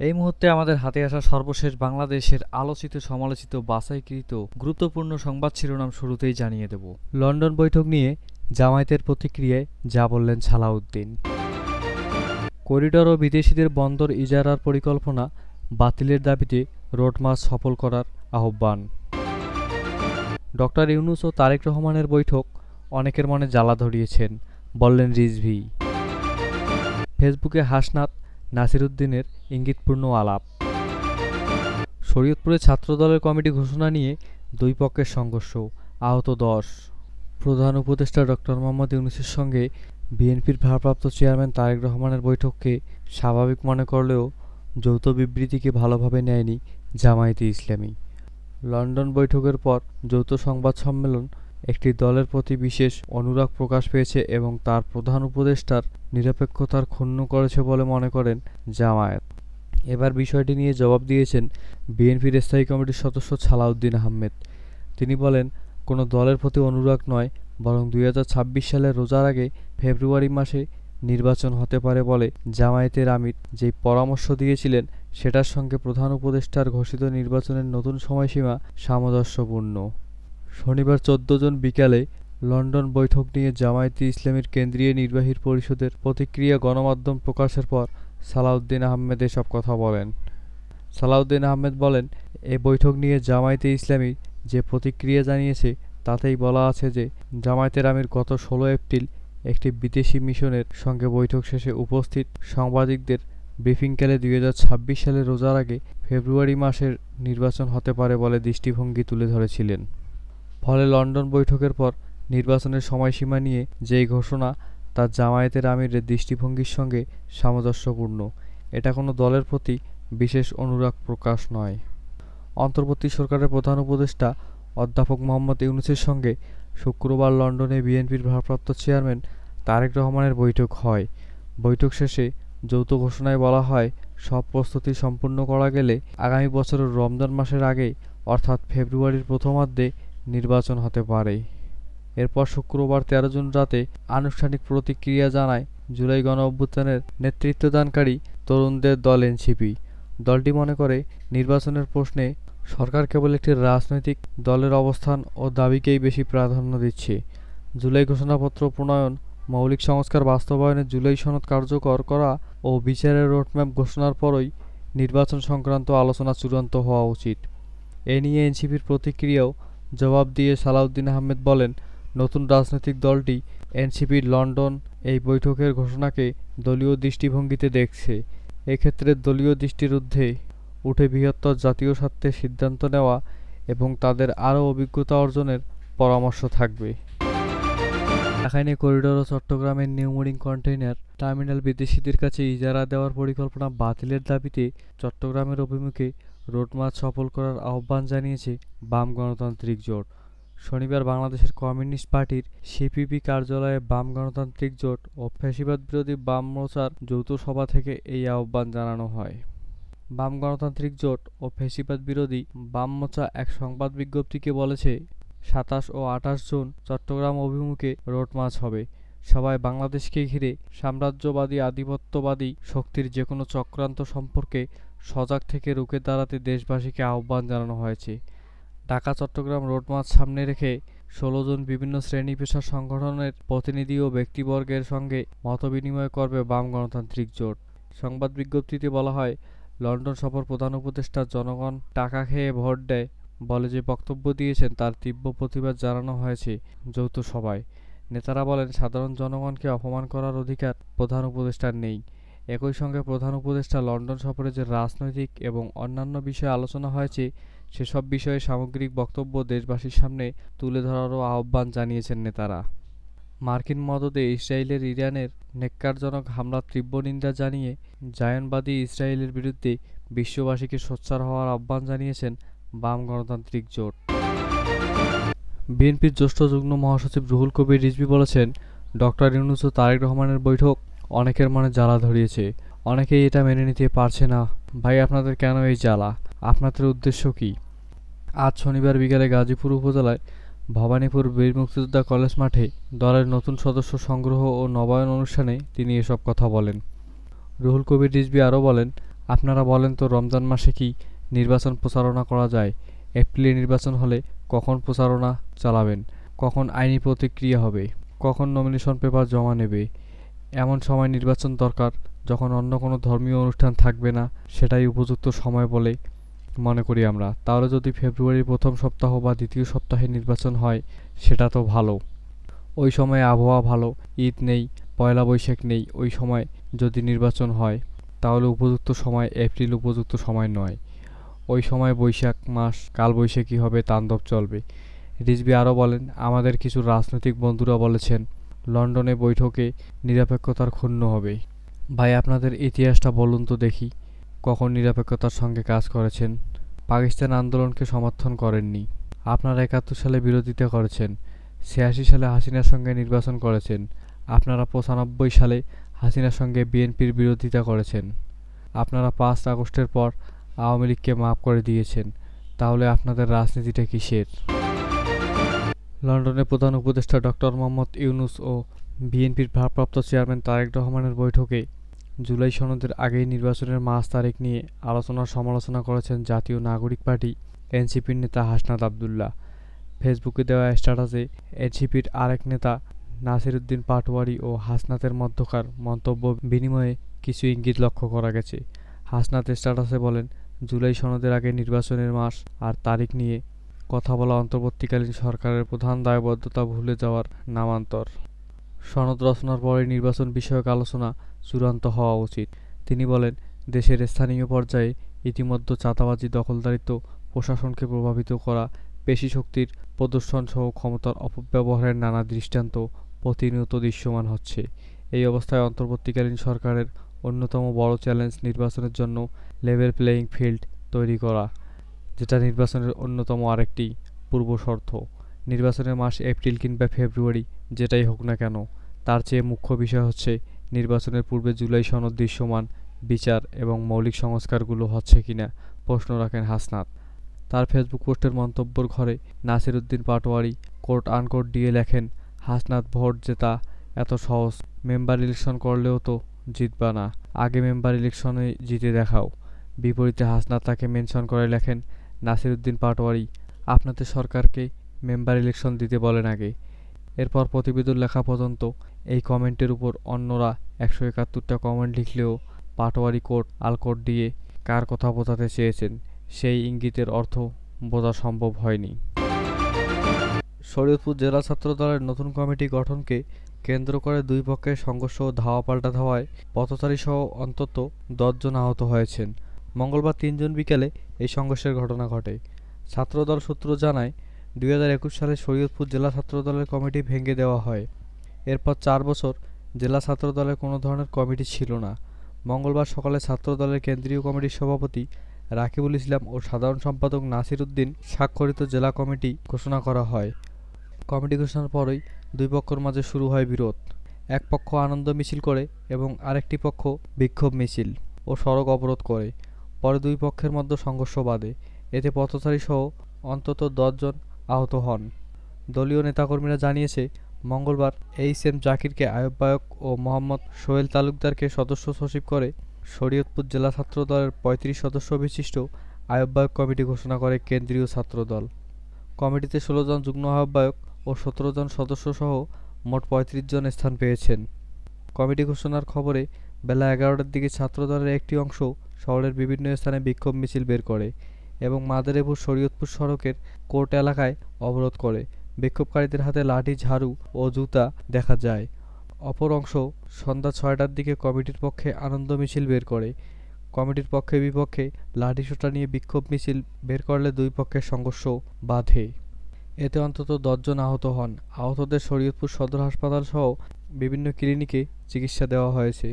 এই মুহূর্তে আমাদের হাতে আসা সর্বশেষ বাংলাদেশের আলোচিত সমালোচিত বাছাইকৃত গুরুত্বপূর্ণ সংবাদ শিরোনাম শুরুতেই জানিয়ে দেব। লন্ডন বৈঠক নিয়ে জামায়াতের প্রতিক্রিয়ায় যা বললেন সালাউদ্দিন। করিডর ও বিদেশিদের বন্দর ইজারার পরিকল্পনা বাতিলের দাবিতে রোড মার্চ সফল করার আহ্বান। ডক্টর ইউনূস ও তারেক রহমানের বৈঠক অনেকের মনে জ্বালা ধরিয়েছেন, বললেন রিজভী। ফেসবুকে হাসনাত নাসিরুদ্দিনের ইঙ্গিতপূর্ণ আলাপ। শরীয়তপুরে ছাত্রদলের কমিটি ঘোষণা নিয়ে দুই পক্ষের সংঘর্ষ, আহত 10। প্রধান উপদেষ্টা ডক্টর মোহাম্মদ ইউনূসের সঙ্গে বিএনপির ভারপ্রাপ্ত চেয়ারম্যান তারেক রহমানের বৈঠককে স্বাভাবিক মনে করলেও যৌথ বিবৃতিকে ভালোভাবে নেয়নি জামায়াতে ইসলামী। লন্ডন বৈঠকের পর যৌথ সংবাদ সম্মেলন একটি দলের প্রতি বিশেষ অনুরাগ প্রকাশ পেয়েছে এবং তার প্রধান উপদেষ্টার নিরপেক্ষতার ক্ষুণ্ণ করেছে বলে মনে করেন জামায়াত। এবার বিষয়টি নিয়ে জবাব দিয়েছেন বিএনপির স্থায়ী কমিটির সদস্য সালাউদ্দিন আহমেদ। তিনি বলেন, কোনো দলের প্রতি অনুরাগ নয়, বরং 2026 সালের রোজার আগে ফেব্রুয়ারি মাসে নির্বাচন হতে পারে বলে জামায়াতের আমির যেই পরামর্শ দিয়েছিলেন সেটার সঙ্গে প্রধান উপদেষ্টার ঘোষিত নির্বাচনের নতুন সময়সীমা সামঞ্জস্যপূর্ণ। শনিবার 14 জুন বিকালে লন্ডন বৈঠক নিয়ে জামায়াতে ইসলামীর কেন্দ্রীয় নির্বাহী পরিষদের প্রতিক্রিয়া গণমাধ্যম প্রকাশের পর সালাউদ্দিন আহমেদ এসব কথা বলেন। সালাউদ্দিন আহমেদ বলেন, এ বৈঠক নিয়ে জামায়াতে ইসলামী যে প্রতিক্রিয়া জানিয়েছে তাতেই বলা আছে যে জামায়াতের আমির গত 16 এপ্রিল একটি বিদেশি মিশনের সঙ্গে বৈঠক শেষে উপস্থিত সাংবাদিকদের ব্রিফিংকালে 2026 সালের রোজার আগে ফেব্রুয়ারি মাসের নির্বাচন হতে পারে বলে দৃষ্টিভঙ্গি তুলে ধরেছিলেন। ফলে লন্ডন বৈঠকের পর নির্বাচনের সময়সীমা নিয়ে যেই ঘোষণা তা জামায়াতের আমিরের দৃষ্টিভঙ্গির সঙ্গে সামঞ্জস্যপূর্ণ। এটা কোনো দলের প্রতি বিশেষ অনুরাগ প্রকাশ নয়। অন্তর্বর্তী সরকারের প্রধান উপদেষ্টা অধ্যাপক মোহাম্মদ ইউনূসের সঙ্গে শুক্রবার লন্ডনে বিএনপির ভারপ্রাপ্ত চেয়ারম্যান তারেক রহমানের বৈঠক হয়। বৈঠক শেষে যৌথ ঘোষণায় বলা হয়, সব প্রস্তুতি সম্পূর্ণ করা গেলে আগামী বছরের রমজান মাসের আগে অর্থাৎ ফেব্রুয়ারির প্রথমার্ধে নির্বাচন হতে পারে। এরপর শুক্রবার 13 জুন রাতে আনুষ্ঠানিক প্রতিক্রিয়া জানায় জুলাই গণঅভ্যুত্থানের নেতৃত্বদানকারী তরুণদের দল এনসিপি। দলটি মনে করে, নির্বাচনের প্রশ্নে সরকার কেবল একটি রাজনৈতিক দলের অবস্থান ও দাবিকেই বেশি প্রাধান্য দিচ্ছে। জুলাই ঘোষণাপত্র প্রণয়ন, মৌলিক সংস্কার বাস্তবায়নে জুলাই সনদ কার্যকর করা ও বিচারের রোডম্যাপ ঘোষণার পরই নির্বাচন সংক্রান্ত আলোচনা চূড়ান্ত হওয়া উচিত। এ নিয়ে এনসিপির প্রতিক্রিয়াও জবাব দিয়ে সালাউদ্দিন আহমেদ বলেন, নতুন রাজনৈতিক দলটি এনসিপির লন্ডন এই বৈঠকের ঘোষণাকে দলীয় দৃষ্টিভঙ্গিতে দেখছে। এক্ষেত্রে দলীয় দৃষ্টির ঊর্ধ্বে উঠে বৃহত্তর জাতীয় স্বার্থে সিদ্ধান্ত নেওয়া এবং তাদের আরও অভিজ্ঞতা অর্জনের পরামর্শ থাকবে। রাখাইনে করিডর ও চট্টগ্রামের নিউমোরিং কন্টেইনার টার্মিনাল বিদেশিদের কাছে ইজারা দেওয়ার পরিকল্পনা বাতিলের দাবিতে চট্টগ্রামের অভিমুখে রোড মার্চ সফল করার আহ্বান জানিয়েছে বাম গণতান্ত্রিক জোট। শনিবার বাংলাদেশের কমিউনিস্ট পার্টির সিপিবি কার্যালয়ে বাম গণতান্ত্রিক জোট ও ফ্যাসিবাদ বিরোধী বাম মোর্চার যৌথ সভা থেকে এই আহ্বান জানানো হয়। বাম গণতান্ত্রিক জোট ও ফ্যাসিবাদ বিরোধী বাম মোর্চা এক সংবাদ বিজ্ঞপ্তিকে বলেছে, 27 ও 28 জুন চট্টগ্রাম অভিমুখে রোড মার্চ হবে। সবাই বাংলাদেশকে ঘিরে সাম্রাজ্যবাদী আধিপত্যবাদী শক্তির যেকোনো চক্রান্ত সম্পর্কে সজাগ থেকে রুখে দাঁড়াতে দেশবাসীকে আহ্বান জানানো হয়েছে। ঢাকা চট্টগ্রাম রোড মার্চ সামনে রেখে 16 জন বিভিন্ন শ্রেণী পেশার সংগঠনের প্রতিনিধি ও ব্যক্তিবর্গের সঙ্গে মতবিনিময় করবে বাম গণতান্ত্রিক জোট। সংবাদ বিজ্ঞপ্তিতে বলা হয়, লন্ডন সফর প্রধান উপদেষ্টা জনগণ টাকা খেয়ে ভোট দেয় বলে যে বক্তব্য দিয়েছেন তার তীব্র প্রতিবাদ জানানো হয়েছে যৌথ সভায়। নেতারা বলেন, সাধারণ জনগণকে অপমান করার অধিকার প্রধান উপদেষ্টার নেই। একই সঙ্গে প্রধান উপদেষ্টা লন্ডন সফরে যে রাজনৈতিক এবং অন্যান্য বিষয়ে আলোচনা হয়েছে সেসব বিষয়ে সামগ্রিক বক্তব্য দেশবাসীর সামনে তুলে ধরারও আহ্বান জানিয়েছেন নেতারা। মার্কিন মদদে ইসরায়েলের ইরানের নেক্কারজনক হামলার তীব্র নিন্দা জানিয়ে জায়নবাদী ইসরায়েলের বিরুদ্ধে বিশ্ববাসীকে সোচ্চার হওয়ার আহ্বান জানিয়েছেন বাম গণতান্ত্রিক জোট। বিএনপির জ্যেষ্ঠ যুগ্ম মহাসচিব রুহুল কবির রিজভী বলেছেন, ডক্টর ইউনূস ও তারেক রহমানের বৈঠক অনেকের মনে জ্বালা ধরিয়েছে। অনেকেই এটা মেনে নিতে পারছে না। ভাই, আপনাদের কেন এই জ্বালা? আপনাদের উদ্দেশ্য কি? আজ শনিবার বিকালে গাজীপুর উপজেলায় ভবানীপুর বীর মুক্তিযোদ্ধা কলেজ মাঠে দলের নতুন সদস্য সংগ্রহ ও নবায়ন অনুষ্ঠানে তিনি এসব কথা বলেন। রুহুল কবির রিজভী আরও বলেন, আপনারা বলেন তো রমজান মাসে কি নির্বাচন প্রচারণা করা যায়? এপ্রিলে নির্বাচন হলে কখন প্রচারণা চালাবেন? কখন আইনি প্রতিক্রিয়া হবে? কখন নমিনেশন পেপার জমা নেবে? এমন সময় নির্বাচন দরকার যখন অন্য কোনো ধর্মীয় অনুষ্ঠান থাকবে না, সেটাই উপযুক্ত সময় বলে মনে করি আমরা। তাহলে যদি ফেব্রুয়ারির প্রথম সপ্তাহ বা দ্বিতীয় সপ্তাহে নির্বাচন হয় সেটা তো ভালো। ওই সময় আবহাওয়া ভালো, ঈদ নেই, পয়লা বৈশাখ নেই। ওই সময় যদি নির্বাচন হয় তাহলে উপযুক্ত সময় এপ্রিল উপযুক্ত সময় নয়। ওই সময় বৈশাখ মাস কালবৈশাখী হবে, তাণ্ডব চলবে। রিজভী আরও বলেন, আমাদের কিছু রাজনৈতিক বন্ধুরা বলেছেন লন্ডনে বৈঠকে নিরপেক্ষতার ক্ষুণ্ণ হবে। ভাই আপনাদের ইতিহাসটা বলুন তো দেখি, কখন নিরপেক্ষতার সঙ্গে কাজ করেছেন? পাকিস্তান আন্দোলনকে সমর্থন করেননি। আপনারা ৭১ সালে বিরোধিতা করেছেন। ৮৬ সালে হাসিনার সঙ্গে নির্বাচন করেছেন। আপনারা ৯৫ সালে হাসিনার সঙ্গে বিএনপির বিরোধিতা করেছেন। আপনারা ৫ আগস্টের পর আওয়ামী লীগকে মাফ করে দিয়েছেন। তাহলে আপনাদের রাজনীতিটা কিসের? লন্ডনে প্রধান উপদেষ্টা ডক্টর মোহাম্মদ ইউনূস ও বিএনপির ভারপ্রাপ্ত চেয়ারম্যান তারেক রহমানের বৈঠকে জুলাই সনদের আগেই নির্বাচনের মাস তারিখ নিয়ে আলোচনার সমালোচনা করেছেন জাতীয় নাগরিক পার্টি এনসিপির নেতা হাসনাত আবদুল্লাহ। ফেসবুকে দেওয়া স্ট্যাটাসে এনসিপির আরেক নেতা নাসির উদ্দিন পাটোয়ারি ও হাসনাতের মধ্যকার মন্তব্য বিনিময়ে কিছু ইঙ্গিত লক্ষ্য করা গেছে। হাসনাত স্ট্যাটাসে বলেন, জুলাই সনদের আগে নির্বাচনের মাস আর তারিখ নিয়ে কথা বলা অন্তর্বর্তীকালীন সরকারের প্রধান দায়বদ্ধতা ভুলে যাওয়ার নামান্তর। সনদ রচনার পরে নির্বাচন বিষয়ক আলোচনা চূড়ান্ত হওয়া উচিত। তিনি বলেন, দেশের স্থানীয় পর্যায়ে ইতিমধ্যে চাঁদাবাজি, দখলদারিত্ব, প্রশাসনকে প্রভাবিত করা, পেশিশক্তির প্রদর্শনসহ ক্ষমতার অপব্যবহারের নানা দৃষ্টান্ত প্রতিনিয়ত দৃশ্যমান হচ্ছে। এই অবস্থায় অন্তর্বর্তীকালীন সরকারের অন্যতম বড় চ্যালেঞ্জ নির্বাচনের জন্য লেভেল প্লেয়িং ফিল্ড তৈরি করা, যেটা নির্বাচনের অন্যতম আরেকটি পূর্বশর্ত। নির্বাচনের মাস এপ্রিল কিংবা ফেব্রুয়ারি যেটাই হোক না কেন, তার চেয়ে মুখ্য বিষয় হচ্ছে নির্বাচনের পূর্বে জুলাই সনদ দৃশ্যমান বিচার এবং মৌলিক সংস্কারগুলো হচ্ছে কিনা প্রশ্ন রাখেন হাসনাত। তার ফেসবুক পোস্টের মন্তব্যের ঘরে নাসির উদ্দিন পাটোয়ারি কোট আনকোট দিয়ে লেখেন, হাসনাত ভোট জেতা এত সহজ, মেম্বার ইলেকশন করলেও তো জিতবা না, আগে মেম্বার ইলেকশনে জিতে দেখাও। বিপরীতে হাসনাত তাকে মেনশন করে লেখেন, নাসির উদ্দিন পাটোয়ারি আপনাদের সরকারকে মেম্বার ইলেকশন দিতে বলেন আগে। এরপর প্রতিবেদন লেখা পর্যন্ত এই কমেন্টের উপর অন্যরা ১৭১টা কমেন্ট লিখলেও পাটোয়ারি কোট আলকোট দিয়ে কার কথা বোঝাতে চেয়েছেন সেই ইঙ্গিতের অর্থ বোঝা সম্ভব হয়নি। শরীয়তপুর জেলা ছাত্রদলের নতুন কমিটি গঠনকে কেন্দ্র করে দুই পক্ষের সংঘর্ষ ও ধাওয়া পাল্টা ধাওয়ায় পথচারীসহ অন্তত ১০ জন আহত হয়েছেন। মঙ্গলবার ৩ জুন বিকেলে এই সংঘর্ষের ঘটনা ঘটে। ছাত্রদল সূত্র জানায়, ২০২১ সালে শরীয়তপুর জেলা ছাত্রদলের কমিটি ভেঙে দেওয়া হয়। এরপর ৪ বছর জেলা ছাত্রদলের কোনো ধরনের কমিটি ছিল না। মঙ্গলবার সকালে ছাত্রদলের কেন্দ্রীয় কমিটির সভাপতি রাকিবুল ইসলাম ও সাধারণ সম্পাদক নাসির উদ্দিন স্বাক্ষরিত জেলা কমিটি ঘোষণা করা হয়। কমিটি ঘোষণার পরই দুই পক্ষের মাঝে শুরু হয় বিরোধ। এক পক্ষ আনন্দ মিছিল করে এবং আরেকটি পক্ষ বিক্ষোভ মিছিল ও সড়ক অবরোধ করে। পরে দুই পক্ষের মধ্যে সংঘর্ষ বাধে। এতে পথচারীসহ অন্তত ১০ জন আহত হন। দলীয় নেতাকর্মীরা জানিয়েছে, মঙ্গলবার এইচ.এম. জাকিরকে আহ্বায়ক ও মোহাম্মদ সোহেল তালুকদারকে সদস্য সচিব করে শরীয়তপুর জেলা ছাত্রদলের ৩৫ সদস্য বিশিষ্ট আহ্বায়ক কমিটি ঘোষণা করে কেন্দ্রীয় ছাত্রদল। কমিটিতে ১৬ জন যুগ্ম আহ্বায়ক ও ১৭ জন সদস্যসহ মোট ৩৫ জন স্থান পেয়েছেন। কমিটি ঘোষণার খবরে বেলা ১১টার দিকে ছাত্রদলের একটি অংশ শহরের বিভিন্ন স্থানে বিক্ষোভ মিছিল বের করে এবং মাদারীপুর শরীয়তপুর সড়কের কোর্ট এলাকায় অবরোধ করে। বিক্ষোভকারীদের হাতে লাঠি, ঝাড়ু ও জুতা দেখা যায়। অপর অংশ সন্ধ্যা ৬টার দিকে কমিটির পক্ষে আনন্দ মিছিল বের করে। কমিটির পক্ষে বিপক্ষে লাঠিসোঁটা নিয়ে বিক্ষোভ মিছিল বের করলে দুই পক্ষের সংঘর্ষ বাধে। এতে অন্তত ১০ জন আহত হন। আহতদের শরীয়তপুর সদর হাসপাতাল সহ বিভিন্ন ক্লিনিকে চিকিৎসা দেওয়া হয়েছে।